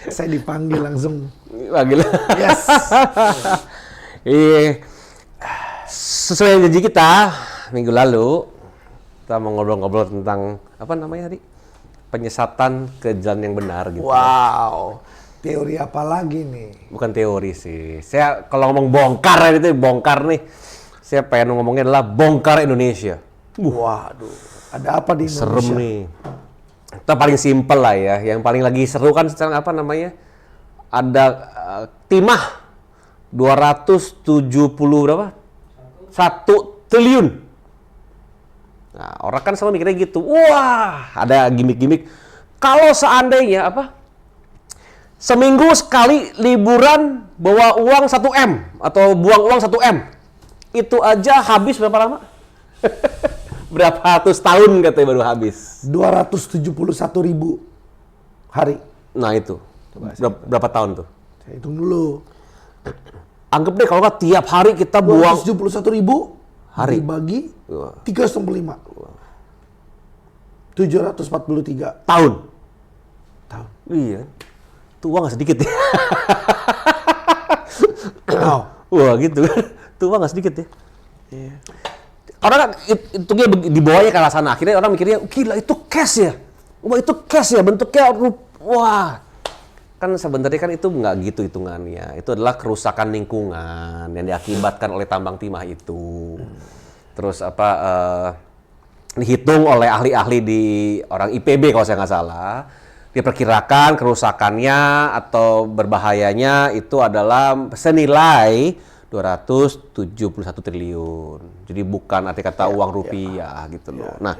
Saya dipanggil langsung. Panggil. Yes. Iya. Sesuai janji kita minggu lalu, kita mau ngobrol-ngobrol tentang apa namanya tadi? Penyesatan ke jalan yang benar gitu. Wow. Teori apa lagi nih? Bukan teori sih. Saya kalau ngomong bongkar itu bongkar nih. Saya pengen ngomongnya adalah bongkar Indonesia. Waduh. Ada apa di Indonesia? Serem nih. Kita paling simpel lah ya. Yang paling lagi seru kan sekarang apa namanya? Ada timah 270 berapa? 1 triliun. Nah, orang kan selalu mikirnya gitu. Wah, ada gimmick-gimmick. Kalau seandainya apa? Seminggu sekali liburan bawa uang 1 M atau buang uang 1 M. Itu aja habis berapa lama? Berapa ratus tahun katanya baru habis. 271.000 hari. Nah itu. Berapa tahun tuh? Saya hitung dulu. Anggap deh kalau nggak tiap hari kita buang 271.000 hari dibagi 3,5. 743 tahun. tahun. Iya. Tuh uang nggak sedikit ya. Wow. Wah gitu. Tuh uang nggak sedikit ya. Iya. Orang kan hitungnya di bawahnya ke arah sana. Akhirnya orang mikirnya, gila itu cash ya. Wah itu cash ya, bentuknya wah. Kan sebenarnya kan itu nggak gitu hitungannya. Itu adalah kerusakan lingkungan yang diakibatkan oleh tambang timah itu. Terus apa dihitung oleh ahli-ahli di orang IPB kalau saya nggak salah, diperkirakan kerusakannya atau berbahayanya itu adalah senilai 271 triliun. Jadi bukan arti kata uang rupiah gitu loh. Nah,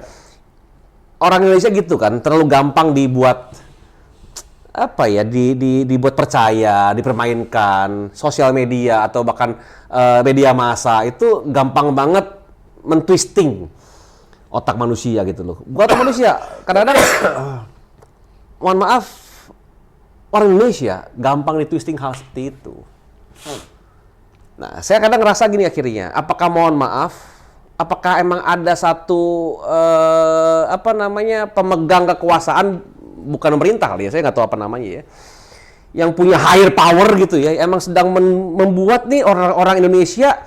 orang Indonesia gitu kan terlalu gampang dibuat apa ya dibuat percaya, dipermainkan. Sosial media atau bahkan media massa itu gampang banget mentwisting otak manusia gitu loh. Bukan otak manusia, kadang-kadang mohon maaf orang Indonesia gampang ditwisting hal seperti itu. Nah, saya kadang ngerasa gini akhirnya, apakah mohon maaf, apakah emang ada satu apa namanya pemegang kekuasaan bukan pemerintah kali ya, saya nggak tahu apa namanya ya, yang punya higher power gitu ya, emang sedang membuat nih orang-orang Indonesia,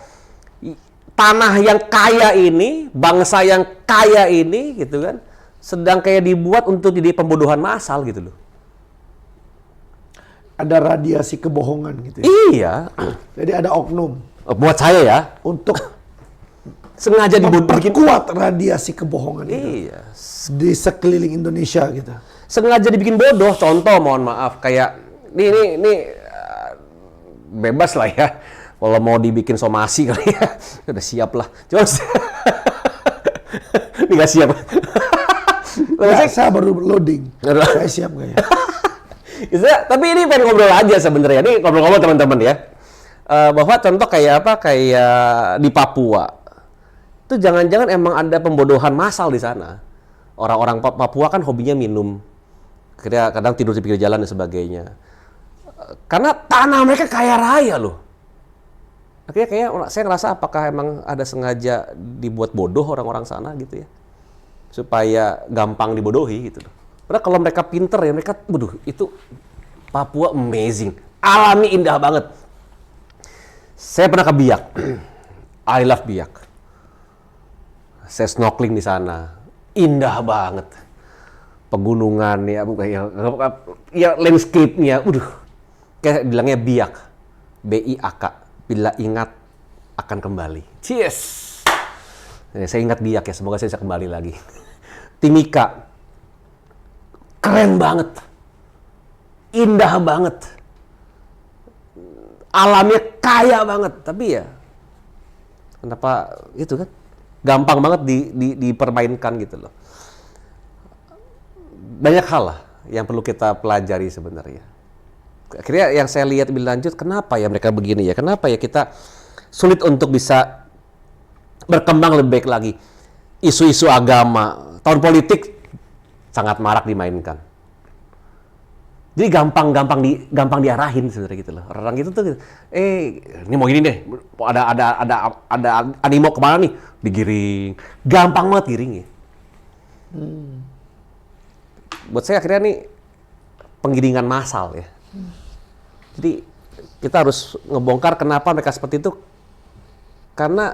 tanah yang kaya ini, bangsa yang kaya ini gitu kan, sedang kayak dibuat untuk jadi pembodohan massal gitu loh. Ada radiasi kebohongan gitu ya. Iya. Jadi ada oknum Buat saya ya, untuk sengaja dibikin kuat radiasi kebohongan itu iya. di sekeliling Indonesia gitu. Sengaja dibikin bodoh. Contoh mohon maaf kayak nih bebas lah ya. Kalau mau dibikin somasi kali ya, udah siap lah. Cuma ini nggak siap. Saya baru loading. Saya siap nggak ya? Tapi ini pengen ngobrol aja sebenarnya. Ini ngobrol-ngobrol teman-teman ya. Bahwa contoh kayak apa? Kayak di Papua. Itu jangan-jangan emang ada pembodohan massal di sana. Orang-orang Papua kan hobinya minum. Kadang tidur di pinggir jalan dan sebagainya. Karena tanah mereka kaya raya loh. Akhirnya kayak saya ngerasa apakah emang ada sengaja dibuat bodoh orang-orang sana gitu ya. Supaya gampang dibodohi gitu loh. Padahal kalau mereka pinter ya, mereka, waduh itu Papua amazing. Alami indah banget. Saya pernah ke Biak. I love Biak. Saya snorkeling di sana. Indah banget. Pegunungan ya, landscape-nya, kayak bilangnya Biak, B-I-A-K, bila ingat akan kembali. Cheers! Saya ingat Biak ya, semoga saya bisa kembali lagi. Timika, keren banget, indah banget, alamnya kaya banget, tapi ya, kenapa itu kan, gampang banget dipermainkan gitu loh. Banyak hal lah yang perlu kita pelajari sebenarnya. Akhirnya yang saya lihat lebih lanjut, kenapa ya mereka begini ya? Kenapa ya kita sulit untuk bisa berkembang lebih baik lagi? Isu-isu agama, tahun politik sangat marak dimainkan. Jadi gampang diarahin sebenarnya gitu loh. Orang itu tuh, ini mau gini deh, ada animo kemana nih? Digiring, gampang banget giringnya. Buat saya akhirnya nih penggiringan massal ya. Jadi kita harus ngebongkar kenapa mereka seperti itu. Karena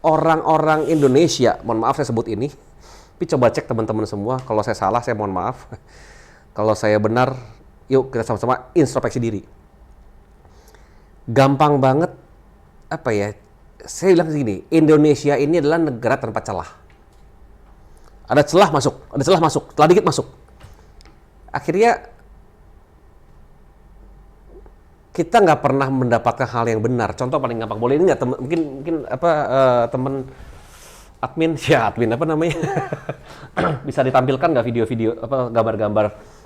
orang-orang Indonesia, mohon maaf saya sebut ini, tapi coba cek teman-teman semua, kalau saya salah saya mohon maaf. Kalau saya benar, yuk kita sama-sama introspeksi diri. Gampang banget, apa ya, saya bilang segini, Indonesia ini adalah negara tanpa celah. Ada celah masuk, celah dikit masuk. Akhirnya kita nggak pernah mendapatkan hal yang benar. Contoh paling gampang, boleh ini nggak mungkin teman admin apa namanya bisa ditampilkan nggak video-video apa gambar-gambar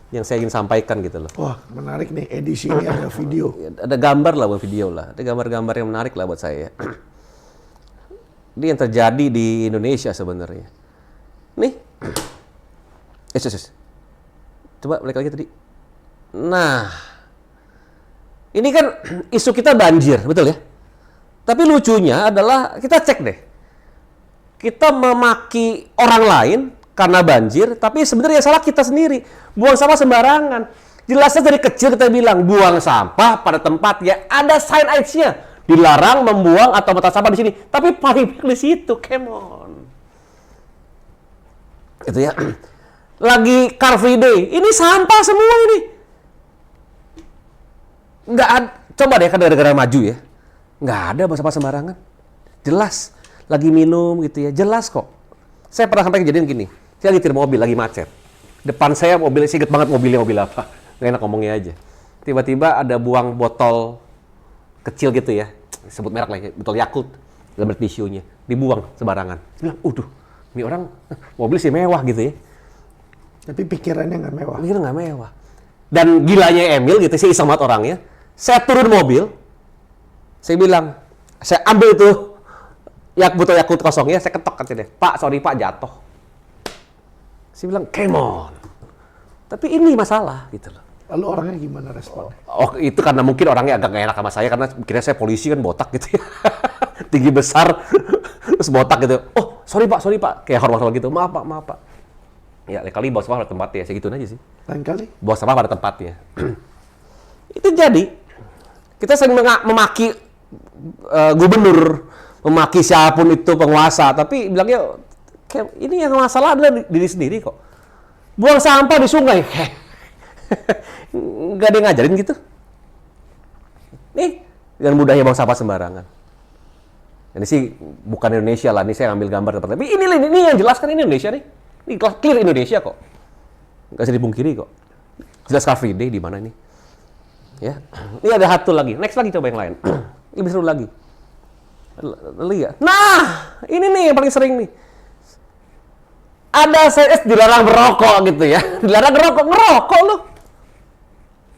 yang saya ingin sampaikan gitu loh. Wah, menarik nih, edisi ini ada video. Ada gambar lah, buat video lah. Ada gambar-gambar yang menarik lah buat saya. Ini yang terjadi di Indonesia sebenarnya. Nih. Coba balik lagi tadi. Nah, ini kan isu kita banjir, betul ya? Tapi lucunya adalah, kita cek deh. Kita memaki orang lain karena banjir, tapi sebenarnya salah kita sendiri. Buang sampah sembarangan. Jelasnya dari kecil kita bilang, buang sampah pada tempatnya. Ada sign age-nya. Dilarang membuang atau membuang sampah di sini. Tapi paling di situ, come on. Itu ya. Lagi Car Free Day, ini sampah semua ini. Nggak ada, coba deh kan negara maju ya. Nggak ada sampah sembarangan. Jelas. Lagi minum gitu ya, jelas kok. Saya pernah sampai kejadian gini. Saya nyetir mobil, lagi macet. Depan saya mobil, saya inget banget mobil apa. Nggak enak ngomongnya aja. Tiba-tiba ada buang botol kecil gitu ya. Sebut merek lah ya, botol Yakult. Dalam tisunya. Dibuang sembarangan. Bilang, ini orang mobil sih mewah gitu ya. Tapi pikirannya nggak mewah. Pikirannya nggak mewah. Dan gilanya Emil gitu, saya iseng banget orangnya. Saya turun mobil, saya bilang, saya ambil tuh botol Yakult kosongnya, saya ketok katanya deh. Pak, sorry Pak, jatuh. Saya bilang, come on. Tapi ini masalah gitu loh. Lalu orangnya gimana respon? Oh, itu karena mungkin orangnya agak nggak enak sama saya, karena kira saya polisi kan botak gitu ya. Tinggi besar, terus botak gitu. Oh, sorry Pak. Kayak hormat gitu. Maaf Pak. Ya, kali bawa sampah pada tempatnya, saya gituin aja sih. Lain kali? Bawa sampah pada tempatnya. Itu jadi, kita sering memaki gubernur, memaki siapapun itu penguasa, tapi bilangnya, ini yang masalah adalah diri sendiri kok. Buang sampah di sungai. Nggak ada yang ngajarin gitu. Nih, dengan mudahnya buang sampah sembarangan. Ini sih bukan Indonesia lah, ini saya ambil gambar. Tapi ini yang jelaskan ini Indonesia nih. Ini clear Indonesia kok. Nggak bisa dipungkiri kok. Jelas Car Free Day di mana ini. Ya. Ini ada satu lagi. Next lagi coba yang lain. Lebih seru lagi. Lihat. Nah, ini nih yang paling sering nih. Ada CS dilarang berokok gitu ya. Dilarang ngerokok lu.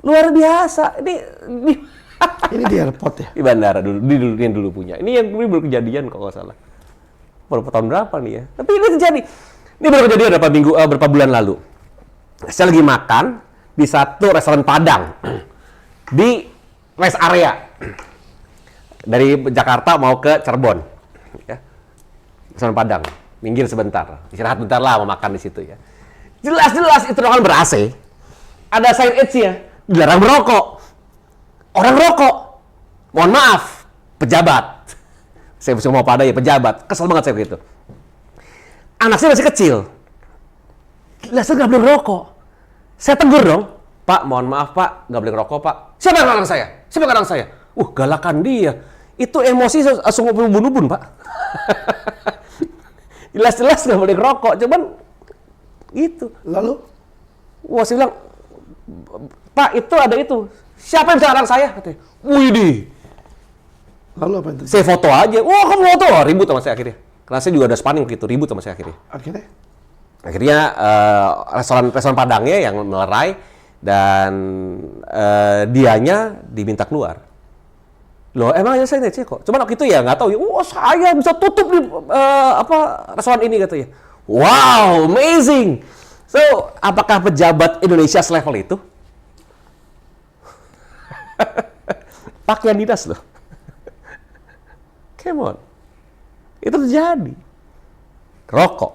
Luar biasa. Ini di airport ya? Di bandara dulu punya. Ini yang baru kejadian kok nggak salah. Berapa tahun berapa nih ya? Tapi ini terjadi. Ini baru kejadian berapa bulan lalu. Saya lagi makan di satu restoran Padang di rest area dari Jakarta mau ke Cirebon. Ya. Restoran Padang. Minggir sebentar, istirahat bentar lah mau makan di situ ya. Jelas itu ruangan ber-AC. Ada sign age-nya, dilarang merokok. Orang rokok. Mohon maaf, pejabat. Saya bisa mau pada ya pejabat. Kesel banget saya begitu. Anak saya masih kecil. Jelas nggak boleh ngerokok. Saya tegur dong. Pak, mohon maaf Pak, nggak boleh ngerokok Pak. Siapa yang larang saya? Galakan dia. Itu emosi langsung ubun-ubun Pak. Jelas nggak boleh ngerokok, cuman gitu. Lalu? Wah, saya bilang, Pak, itu ada itu. Siapa yang bisa larang saya? Katanya, widih. Lalu apa itu? Saya foto aja. Wah, kamu foto? Ribut sama saya akhirnya. Karena saya juga ada spanning gitu, ribut sama saya akhirnya. Akhirnya restoran Padangnya yang melerai dan dianya diminta keluar. Loh, emang saya nanya kok. Cuman waktu itu ya nggak tahu ya. Wah, saya bisa tutup di restoran ini katanya. Wow, amazing. So, apakah pejabat Indonesia selevel itu? Pakaian dinas loh. Come on. Itu terjadi. Rokok.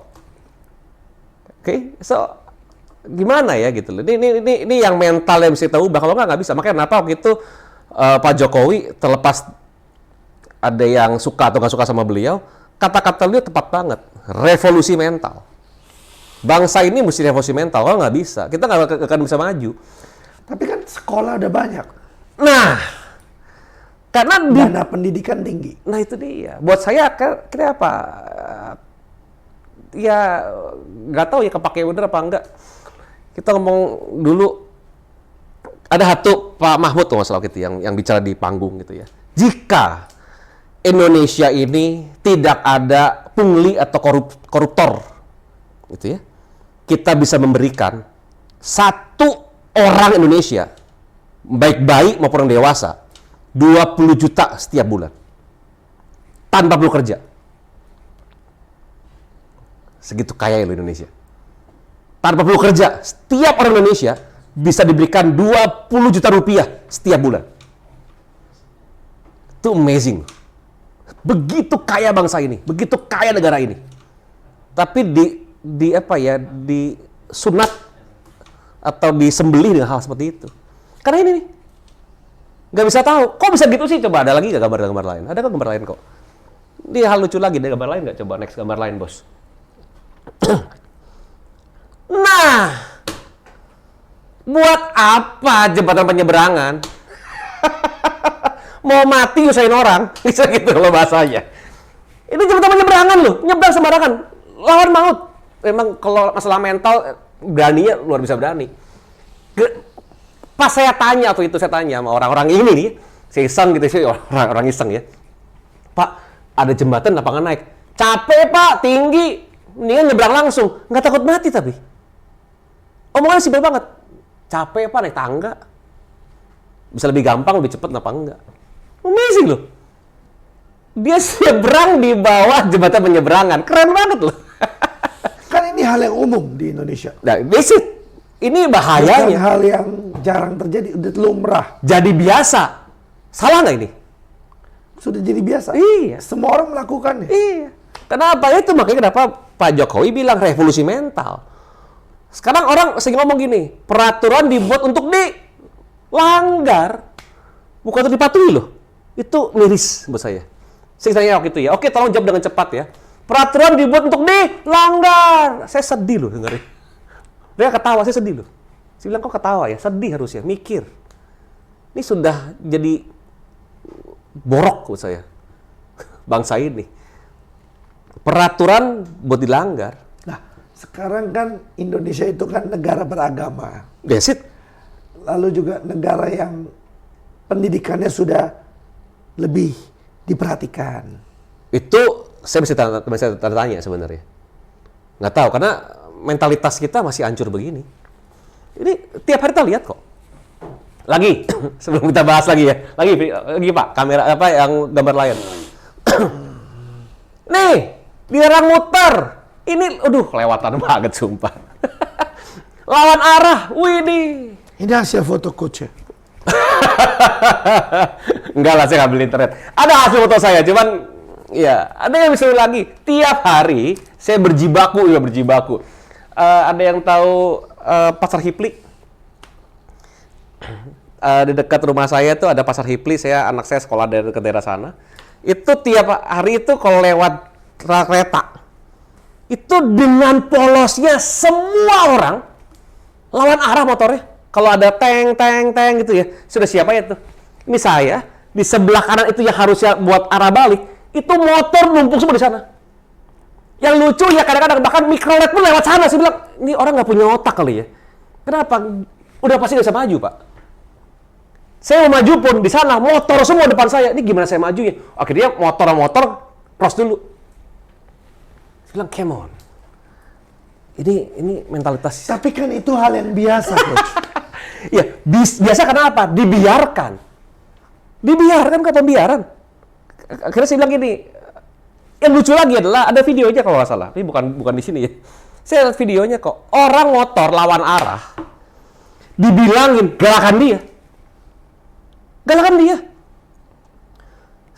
Oke, so Gimana ya gitu loh. Ini yang mental yang mesti tahu ubah. Kalau nggak bisa. Makanya kenapa waktu itu Pak Jokowi terlepas ada yang suka atau nggak suka sama beliau, kata-kata beliau tepat banget. Revolusi mental. Bangsa ini mesti revolusi mental. Kalau nggak bisa, kita nggak akan bisa maju. Tapi kan sekolah ada banyak. Nah, karena dana pendidikan tinggi. Nah itu dia. Buat saya kenapa? Ya nggak tahu ya kepake bener apa enggak. Kita ngomong dulu ada satu Pak Mahfud tuh masalah gitu yang bicara di panggung gitu ya. Jika Indonesia ini tidak ada pungli atau koruptor, gitu ya, kita bisa memberikan satu orang Indonesia, baik bayi maupun orang dewasa, 20 juta setiap bulan. Tanpa perlu kerja. Segitu kaya loh Indonesia. Tanpa perlu kerja, setiap orang Indonesia bisa diberikan 20 juta rupiah setiap bulan. Itu amazing. Begitu kaya bangsa ini, begitu kaya negara ini. Tapi di sunat atau disembelih dengan hal seperti itu. Karena ini nih, nggak bisa tahu. Kok bisa gitu sih? Coba ada lagi nggak gambar-gambar lain? Ada kan gambar lain kok? Ini hal lucu lagi, ada gambar lain nggak? Coba next gambar lain, bos. Nah, buat apa jembatan penyeberangan? Mau mati usahain orang, bisa gitu loh bahasanya. Ini jembatan penyeberangan loh, nyebrang sembarangan, lawan maut. Memang kalau masalah mental, beraninya luar biasa berani. Pas saya tanya waktu itu, saya tanya sama orang-orang ini nih, saya iseng gitu sih, orang iseng ya. Pak, ada jembatan apa nggak naik? Capek Pak, tinggi, mendingan nyebrang langsung, nggak takut mati tapi. Omongannya simpel banget, capek Pak naik tangga, bisa lebih gampang, lebih cepat, apa enggak? Amazing loh. Dia seberang di bawah jembatan penyeberangan. Keren banget loh. Kan ini hal yang umum di Indonesia. Nah, ini bahayanya. Bukan hal yang jarang terjadi, udah lumrah. Jadi biasa. Salah nggak ini? Sudah jadi biasa. Iya. Semua orang melakukannya. Iya. Kenapa? Itu makanya kenapa Pak Jokowi bilang revolusi mental. Sekarang orang sering ngomong gini, peraturan dibuat untuk dilanggar. Bukan untuk dipatuhi loh. Itu miris buat saya. Saya tanya waktu itu ya, oke tolong jawab dengan cepat ya. Peraturan dibuat untuk dilanggar. Saya sedih loh dengerin. Dia ketawa, saya sedih loh. Saya bilang kok ketawa ya? Sedih harusnya, mikir. Ini sudah jadi borok buat saya. Bangsa ini. Peraturan buat dilanggar. Nah, sekarang kan Indonesia itu kan negara beragama. That's it. Lalu juga negara yang pendidikannya sudah lebih diperhatikan. Itu saya bisa tanya sebenarnya. Nggak tahu, karena mentalitas kita masih hancur begini. Ini tiap hari kita lihat kok. Lagi, sebelum kita bahas lagi ya. Lagi Pak, kamera apa yang gambar layar. Nih, dilarang muter. Ini, aduh, kelewatan banget sumpah. Lawan arah, wih nih. Ini hasil foto coach ya? Enggak lah, saya nggak beli internet. Ada hasil foto saya, cuman ya ada yang bisa lagi. Tiap hari saya berjibaku. Ada yang tahu Pasar Hipli? Di dekat rumah saya tuh ada Pasar Hipli. Anak saya sekolah dari ke daerah sana. Itu tiap hari itu kalau lewat kereta, itu dengan polosnya semua orang lawan arah motornya. Kalau ada teng gitu ya, sudah siapa ya tuh? Ini saya, di sebelah kanan itu yang harusnya buat arah balik, itu motor numpuk semua di sana. Yang lucu ya kadang-kadang bahkan mikrolet pun lewat sana. Saya bilang, ini orang nggak punya otak kali ya. Kenapa? Udah pasti nggak bisa maju, Pak. Saya mau maju pun di sana, motor semua depan saya. Ini gimana saya maju ya? Akhirnya motor cross dulu. Saya bilang, come on. Ini mentalitas. Tapi kan itu hal yang biasa, coach. Ya, biasa kenapa? Dibiarkan ke pembiaran. Akhirnya saya bilang gini, yang lucu lagi adalah ada videonya kalau nggak salah, tapi bukan di sini ya. Saya lihat videonya kok, orang motor lawan arah, dibilangin galakan dia.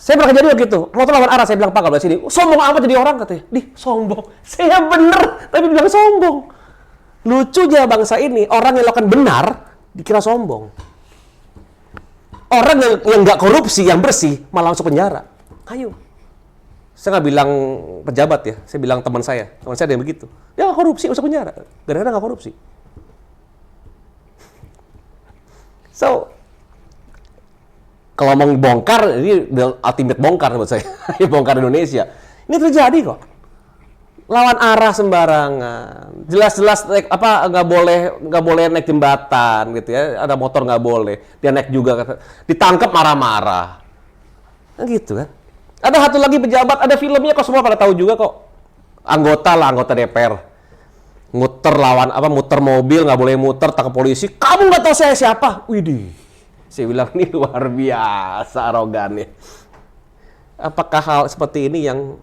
Saya pernah kejadian gitu, motor lawan arah, saya bilang Pak kalau di sini, sombong amat jadi orang katanya. Sombong. Saya bener, tapi bilang sombong. Lucunya bangsa ini, orang yang melakukan benar dikira sombong. Orang yang nggak korupsi, yang bersih, malah masuk penjara. Ayo. Saya nggak bilang pejabat ya, saya bilang teman saya ada yang begitu. Dia nggak korupsi, masuk penjara. Gara-gara nggak korupsi. So, kalau mau bongkar, ini ultimate bongkar buat saya. Ini bongkar Indonesia. Ini terjadi kok. Lawan arah sembarangan. Jelas-jelas nggak boleh naik jembatan gitu ya. Ada motor nggak boleh. Dia naik juga, ditangkap marah-marah. Nah, gitu kan. Ada satu lagi pejabat, ada filmnya kok, semua pada tahu juga kok. Anggota DPR. Muter mobil, nggak boleh muter, tangkap polisi. Kamu nggak tahu saya siapa? Widih. Saya bilang ini luar biasa arogannya. Apakah hal seperti ini yang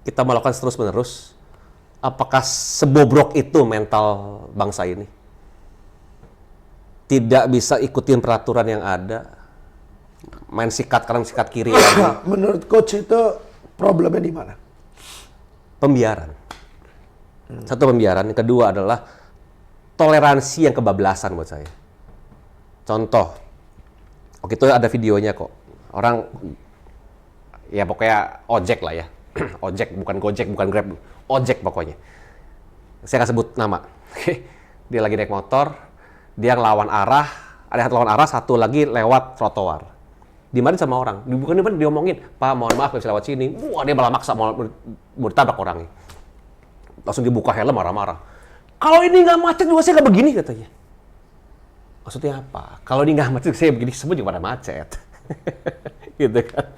kita melakukan terus-menerus? Apakah sebobrok itu mental bangsa ini? Tidak bisa ikutin peraturan yang ada. Main sikat kanan, sikat kiri lagi. Menurut coach itu problemnya di mana? Pembiaran. Satu, pembiaran. Yang kedua adalah toleransi yang kebablasan buat saya. Contoh, waktu itu ada videonya kok. Orang, ya pokoknya ojek lah ya. Ojek, bukan Gojek, bukan Grab. Ojek pokoknya. Saya nggak sebut nama. Dia lagi naik motor, dia ngelawan arah, ada satu lawan arah, satu lagi lewat trotoar. Dimarahin sama orang. Bukan diomongin, Pak mohon maaf nggak bisa lewat sini. Wah, dia malah maksa mau ditabrak orangnya. Langsung dibuka helm, marah-marah. Kalau ini nggak macet juga saya nggak begini katanya. Maksudnya apa? Kalau ini nggak macet saya begini, semua juga pada macet. Gitu kan.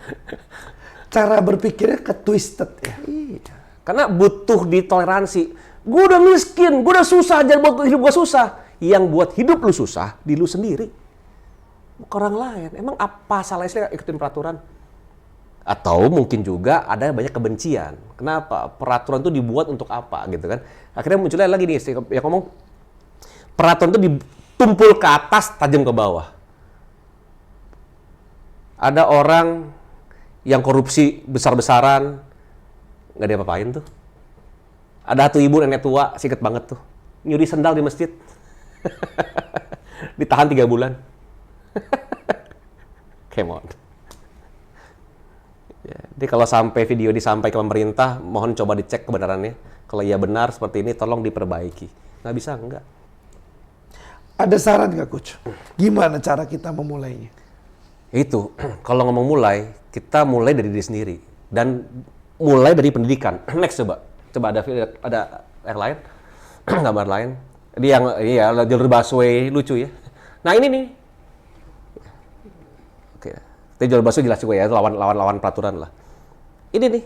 Cara berpikirnya ke-twisted ya. Iya. Karena butuh ditoleransi. Gue udah miskin, gue udah susah, jangan buat hidup gue susah. Yang buat hidup lu susah, di lu sendiri. Bukan orang lain. Emang apa salahnya saya ikutin peraturan? Atau mungkin juga ada banyak kebencian. Kenapa? Peraturan itu dibuat untuk apa gitu kan? Akhirnya munculnya lagi nih, yang ngomong peraturan itu ditumpul ke atas, tajam ke bawah. Ada orang yang korupsi besar-besaran, nggak ada apa-apain tuh. Ada satu ibu nenek tua, siket banget tuh, nyuri sendal di masjid. Ditahan 3 bulan. Come on. Ya, jadi kalau sampai video disampai ke pemerintah, mohon coba dicek kebenarannya. Kalau iya benar seperti ini, tolong diperbaiki. Nggak bisa, enggak. Ada saran nggak coach? Gimana cara kita memulainya? Itu, kalau ngomong mulai, kita mulai dari diri sendiri. Dan mulai dari pendidikan. Next coba. Coba ada yang lain, gambar lain. Dia yang, iya, jalur busway, lucu ya. Nah ini nih. Oke, tapi jalur busway jelas juga ya, itu lawan peraturan lah. Ini nih.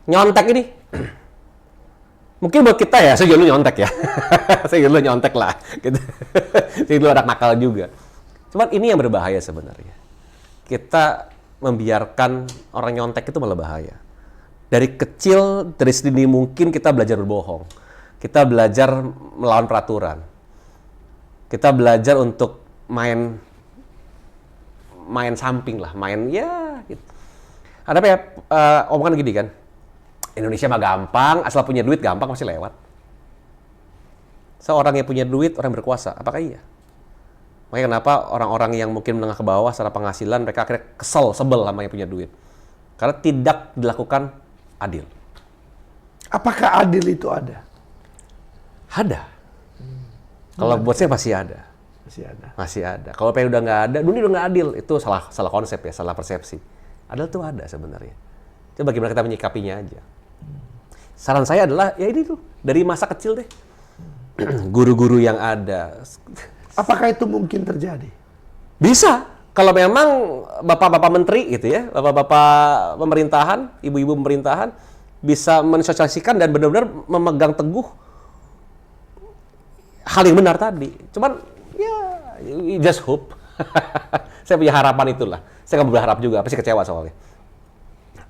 Nyontek ini. Mungkin buat kita ya, saya dulu nyontek ya. Saya dulu nyontek lah. Gitu. Saya dulu anak nakal juga. Cuman ini yang berbahaya sebenarnya. Kita membiarkan orang nyontek itu malah bahaya. Dari kecil, dari sedini mungkin kita belajar berbohong. Kita belajar melawan peraturan. Kita belajar untuk main samping lah, main ya gitu. Ada apa ya, omongan gini kan, Indonesia mah gampang, asal punya duit gampang masih lewat. Seorang yang punya duit, orang berkuasa, apakah iya? Makanya kenapa orang-orang yang mungkin menengah ke bawah secara penghasilan, mereka akhirnya sebel sama yang punya duit. Karena tidak dilakukan adil. Apakah adil itu ada? Ada. Kalau buat saya pasti ada. Masih ada. Kalau pengen udah nggak ada, dunia udah nggak adil. Itu salah konsep ya, salah persepsi. Adil tuh ada sebenarnya. Coba bagaimana kita menyikapinya aja. Saran saya adalah, ya ini tuh, dari masa kecil deh. Guru-guru yang ada. Apakah itu mungkin terjadi? Bisa. Kalau memang bapak-bapak menteri gitu ya, bapak-bapak pemerintahan, ibu-ibu pemerintahan, bisa mensosialisasikan dan benar-benar memegang teguh hal yang benar tadi. Cuman, ya, just hope. Saya punya harapan itulah. Saya nggak berharap juga, pasti kecewa soalnya.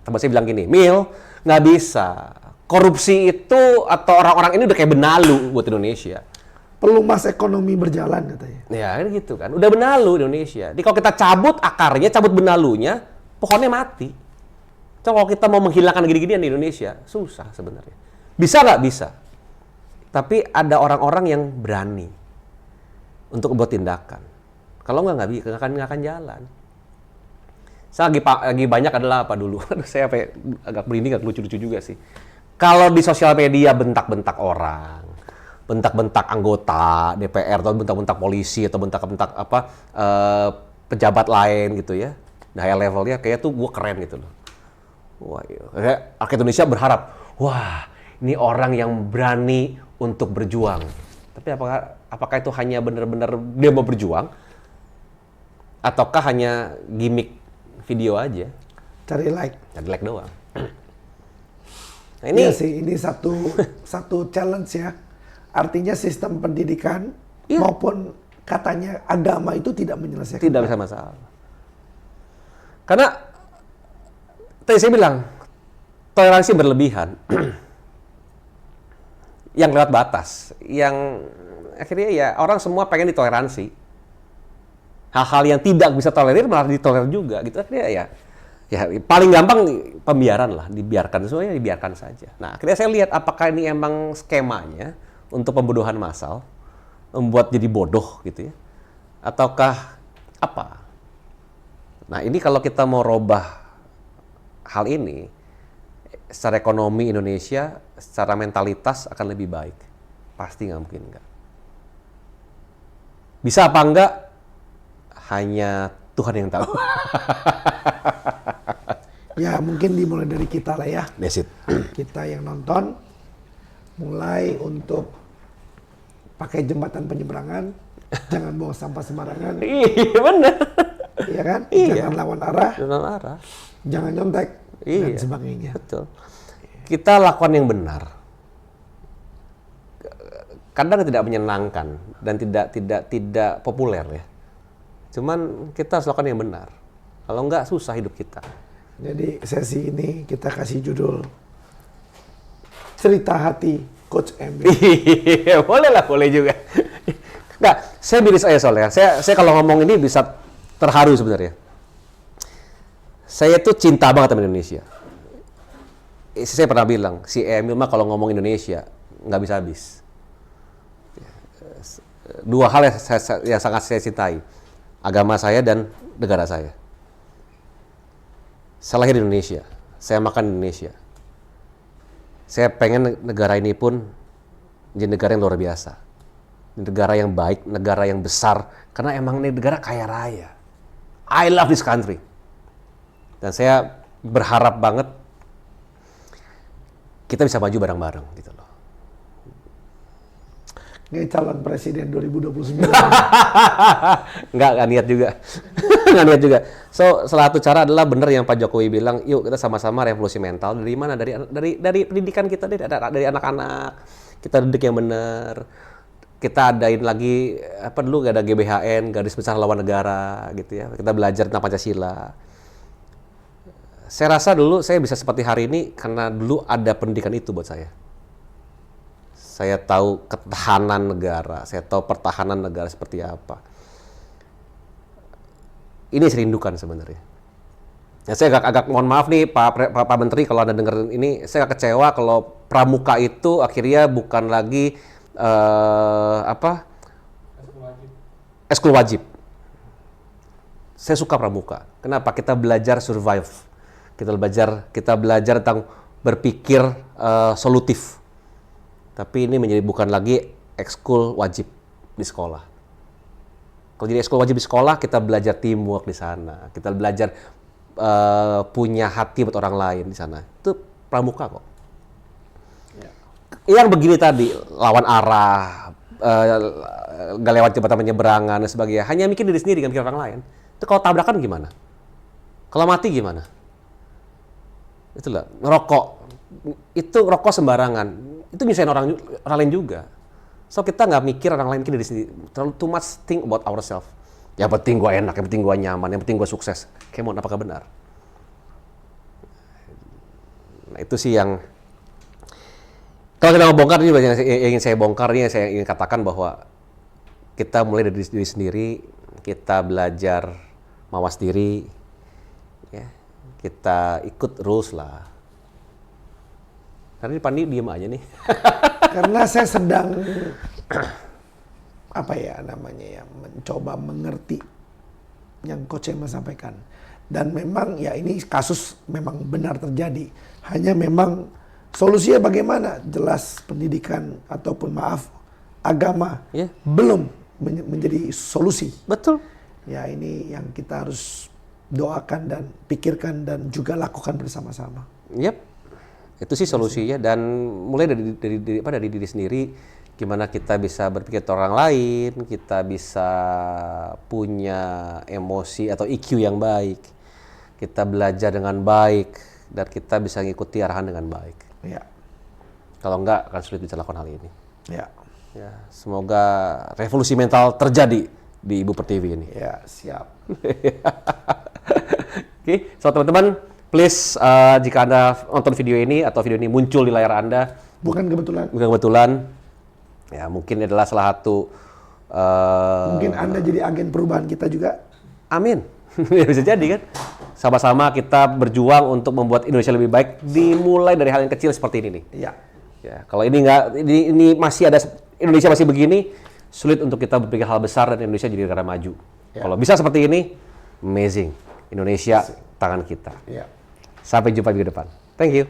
Teman saya bilang gini, Mil, nggak bisa. Korupsi itu atau orang-orang ini udah kayak benalu buat Indonesia. Pelumas ekonomi berjalan katanya. Ya, gitu kan. Udah benalu Indonesia. Jadi kalau kita cabut akarnya, cabut benalunya, pohonnya mati. Coba kalau kita mau menghilangkan gini-ginian di Indonesia, susah sebenarnya. Bisa nggak? Bisa. Tapi ada orang-orang yang berani untuk buat tindakan. Kalau nggak akan jalan. Saya lagi banyak adalah apa dulu? Saya agak merinding, agak lucu-lucu juga sih. Kalau di sosial media bentak-bentak orang, bentak-bentak anggota DPR atau bentak-bentak polisi atau bentak-bentak pejabat lain gitu ya. Nah, high levelnya kayak tuh gue keren gitu loh. Wah, iya. Rakyat Indonesia berharap, wah, ini orang yang berani untuk berjuang. Tapi apakah itu hanya benar-benar dia mau berjuang? Ataukah hanya gimmick video aja? Cari like doang. Nah, ini sih, ini satu challenge ya. Artinya sistem pendidikan maupun katanya agama itu tidak menyelesaikan. Tidak bisa masalah. Karena tadi saya bilang toleransi berlebihan yang lewat batas, yang akhirnya ya orang semua pengen ditoleransi. Hal-hal yang tidak bisa tolerir malah ditolerir juga gitu. Akhirnya ya paling gampang pembiaran lah, dibiarkan semuanya, dibiarkan saja. Nah, akhirnya saya lihat apakah ini emang skemanya untuk pembodohan massal, membuat jadi bodoh gitu ya, ataukah apa? Nah, ini kalau kita mau robah hal ini, secara ekonomi Indonesia, secara mentalitas akan lebih baik. Pasti nggak mungkin nggak. Bisa apa enggak? Hanya Tuhan yang tahu. Ya, mungkin dimulai dari kita lah ya. That's it. Kita yang nonton, mulai untuk pakai jembatan penyeberangan, jangan buang sampah sembarangan. Iya, benar. Iya kan? Iya. Jangan lawan arah, Arah. jangan nyontek, dan sebagainya. Betul. Kita lakukan yang benar. Kadang tidak menyenangkan dan tidak populer ya. Cuman kita harus lakukan yang benar. Kalau enggak susah hidup kita. Jadi sesi ini kita kasih judul Cerita Hati Coach Emil. Iya, boleh juga. Enggak, saya miris aja soalnya. Saya kalau ngomong ini bisa terharu sebenarnya. Saya tuh cinta banget sama Indonesia. Saya pernah bilang, si Emil mah kalau ngomong Indonesia nggak bisa habis. Dua hal yang sangat saya cintai. Agama saya dan negara saya. Saya lahir di Indonesia, saya makan di Indonesia. Saya pengen negara ini pun menjadi negara yang luar biasa. Negara yang baik, negara yang besar. Karena emang ini negara kaya raya. I love this country. Dan saya berharap banget kita bisa maju bareng-bareng gitu loh. Ini calon presiden 2029. Nggak niat juga. Nggak niat juga. So, salah satu cara adalah benar yang Pak Jokowi bilang, yuk kita sama-sama revolusi mental. Dari mana? Dari pendidikan kita, dari anak-anak. Kita didik yang benar. Kita adain lagi, dulu nggak ada GBHN, Garis Besar Lawan Negara, gitu ya. Kita belajar tentang Pancasila. Saya rasa dulu saya bisa seperti hari ini karena dulu ada pendidikan itu buat saya. Saya tahu ketahanan negara, saya tahu pertahanan negara seperti apa. Ini saya rindukan sebenarnya. Ya, saya agak mohon maaf nih Pak Menteri kalau Anda dengar ini, saya agak kecewa kalau pramuka itu akhirnya bukan lagi ekskul wajib. Saya suka pramuka. Kenapa? Kita belajar survive. Kita belajar tentang berpikir solutif. Tapi ini bukan lagi ekskul wajib di sekolah. Kalau jadi ekskul wajib di sekolah, kita belajar teamwork di sana. Kita belajar punya hati buat orang lain di sana. Itu pramuka kok. Yang begini tadi, lawan arah, gak lewat jembatan penyeberangan dan sebagainya. Hanya mikir diri sendiri, gak mikir orang lain. Itu kalau tabrakan gimana? Kalau mati gimana? Itulah, ngerokok. Itu rokok sembarangan. Itu nyusahin orang lain juga. So kita nggak mikir orang lain, mikir diri sendiri. Terlalu too much think about ourselves. Yang penting gue enak, yang penting gue nyaman, yang penting gue sukses. Come on, apakah benar? Nah itu sih yang kalau kita mau bongkar ini yang ingin saya bongkar, ini yang saya ingin katakan bahwa kita mulai dari diri sendiri, kita belajar mawas diri, ya, kita ikut rules lah. Karena Pandi diem aja nih. Karena saya sedang apa ya namanya ya, mencoba mengerti yang Coach Emma sampaikan. Dan memang ya ini kasus memang benar terjadi. Hanya memang solusinya bagaimana? Jelas pendidikan ataupun maaf agama belum menjadi solusi. Betul. Ya ini yang kita harus doakan dan pikirkan dan juga lakukan bersama-sama. Yep. Itu sih solusinya, dan mulai dari diri sendiri. Gimana kita bisa berpikir untuk orang lain, kita bisa punya emosi atau EQ yang baik, kita belajar dengan baik, dan kita bisa ngikuti arahan dengan baik. Ya. Kalau enggak, akan sulit bisa lakukan hal ini. Ya. Ya, semoga revolusi mental terjadi di Ibu Pertiwi ini. Ya, siap. Oke, so teman-teman, please jika Anda nonton video ini atau video ini muncul di layar Anda, Bukan kebetulan. Ya, mungkin adalah salah satu Mungkin Anda jadi agen perubahan kita juga. amin. Bisa jadi kan? Sama-sama kita berjuang untuk membuat Indonesia lebih baik, dimulai dari hal yang kecil seperti ini nih. Iya. Ya, kalau ini masih ada, Indonesia masih begini, sulit untuk kita berpikir hal besar dan Indonesia jadi negara maju. Ya. Kalau bisa seperti ini, amazing. Indonesia tangan kita. Ya. Sampai jumpa minggu depan. Thank you.